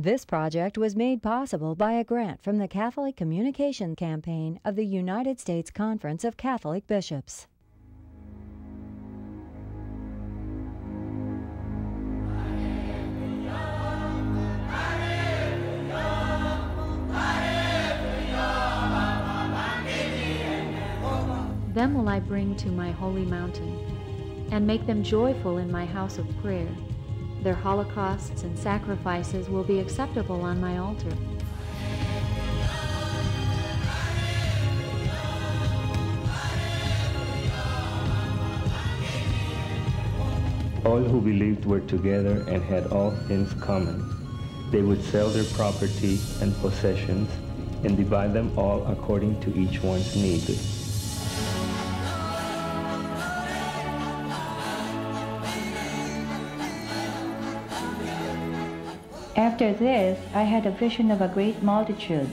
This project was made possible by a grant from the Catholic Communication Campaign of the United States Conference of Catholic Bishops. Them will I bring to my holy mountain, and make them joyful in my house of prayer. Their holocausts and sacrifices will be acceptable on my altar. All who believed were together and had all things common. They would sell their property and possessions and divide them all according to each one's need. After this, I had a vision of a great multitude,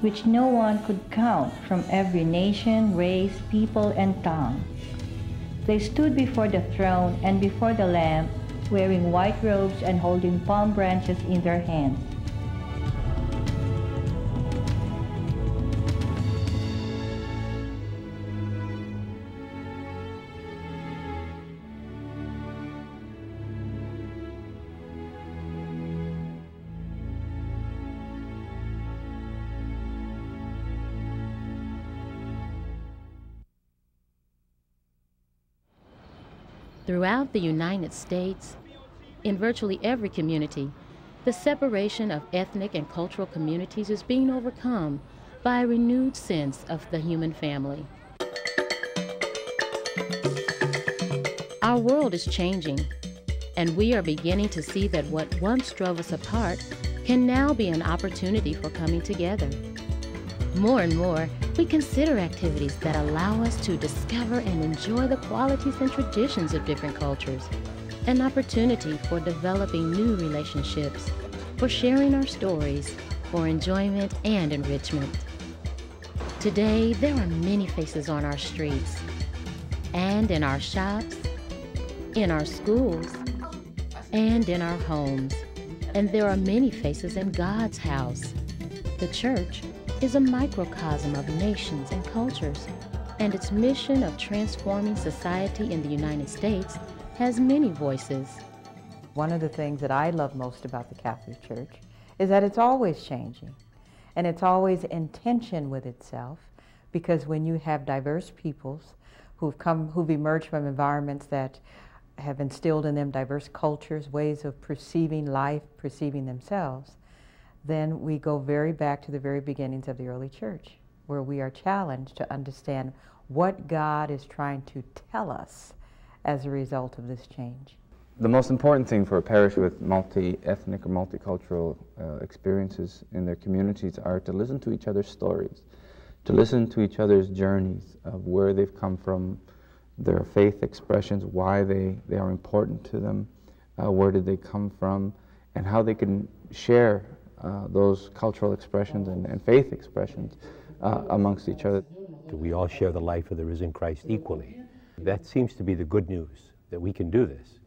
which no one could count, from every nation, race, people, and tongue. They stood before the throne and before the Lamb, wearing white robes and holding palm branches in their hands. Throughout the United States, in virtually every community, the separation of ethnic and cultural communities is being overcome by a renewed sense of the human family. Our world is changing, and we are beginning to see that what once drove us apart can now be an opportunity for coming together. More and more, we consider activities that allow us to discover and enjoy the qualities and traditions of different cultures, an opportunity for developing new relationships, for sharing our stories, for enjoyment and enrichment. Today, there are many faces on our streets, and in our shops, in our schools, and in our homes. And there are many faces in God's house. The church is a microcosm of nations and cultures, and its mission of transforming society in the United States has many voices. One of the things that I love most about the Catholic Church is that it's always changing, and it's always in tension with itself, because when you have diverse peoples who've emerged from environments that have instilled in them diverse cultures, ways of perceiving life, perceiving themselves, then we go very back to the very beginnings of the early church, where we are challenged to understand what God is trying to tell us as a result of this change. The most important thing for a parish with multi-ethnic or multicultural experiences in their communities are to listen to each other's stories, to listen to each other's journeys of where they've come from, their faith expressions, why they are important to them, where did they come from, and how they can share those cultural expressions and faith expressions amongst each other. We all share the life of the risen Christ equally. That seems to be the good news, that we can do this.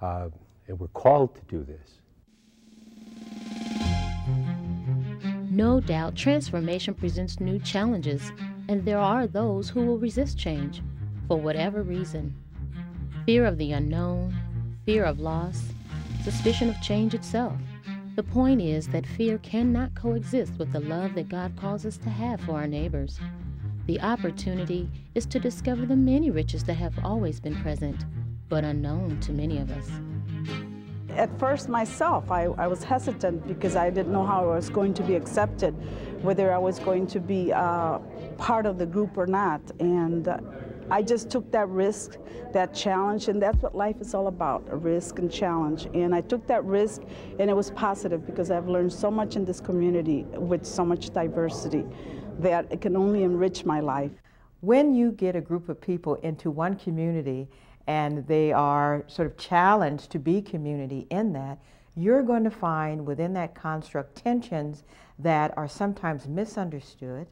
And we're called to do this. No doubt, transformation presents new challenges, and there are those who will resist change for whatever reason. Fear of the unknown, fear of loss, suspicion of change itself. The point is that fear cannot coexist with the love that God calls us to have for our neighbors. The opportunity is to discover the many riches that have always been present, but unknown to many of us. At first myself, I was hesitant because I didn't know how I was going to be accepted, whether I was going to be part of the group or not. And I just took that risk, that challenge, and that's what life is all about, a risk and challenge. And I took that risk, and it was positive because I've learned so much in this community with so much diversity that it can only enrich my life. When you get a group of people into one community and they are sort of challenged to be community in that, you're going to find within that construct tensions that are sometimes misunderstood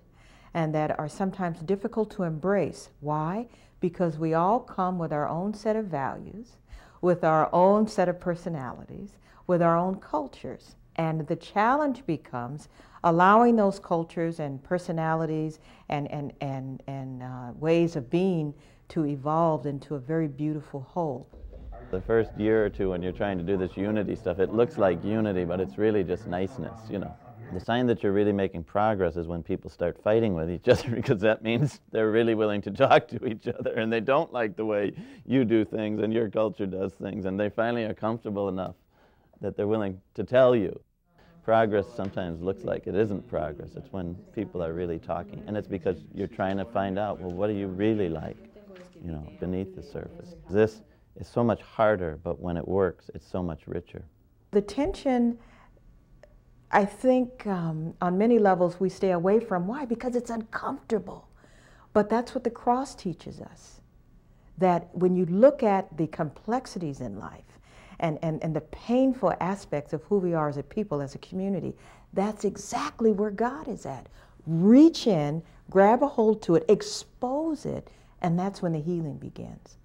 and that are sometimes difficult to embrace. Why? Because we all come with our own set of values, with our own set of personalities, with our own cultures. And the challenge becomes allowing those cultures and personalities and ways of being to evolve into a very beautiful whole. The first year or two when you're trying to do this unity stuff, it looks like unity, but it's really just niceness, you know. The sign that you're really making progress is when people start fighting with each other, because that means they're really willing to talk to each other and they don't like the way you do things and your culture does things, and they finally are comfortable enough that they're willing to tell you. Progress sometimes looks like it isn't progress. It's when people are really talking, and it's because you're trying to find out, well, what do you really like, you know, beneath the surface. This is so much harder, but when it works, it's so much richer. The tension, I think on many levels we stay away from. Why? Because it's uncomfortable. But that's what the cross teaches us, that when you look at the complexities in life and the painful aspects of who we are as a people, as a community, that's exactly where God is at. Reach in, grab a hold to it, expose it, and that's when the healing begins.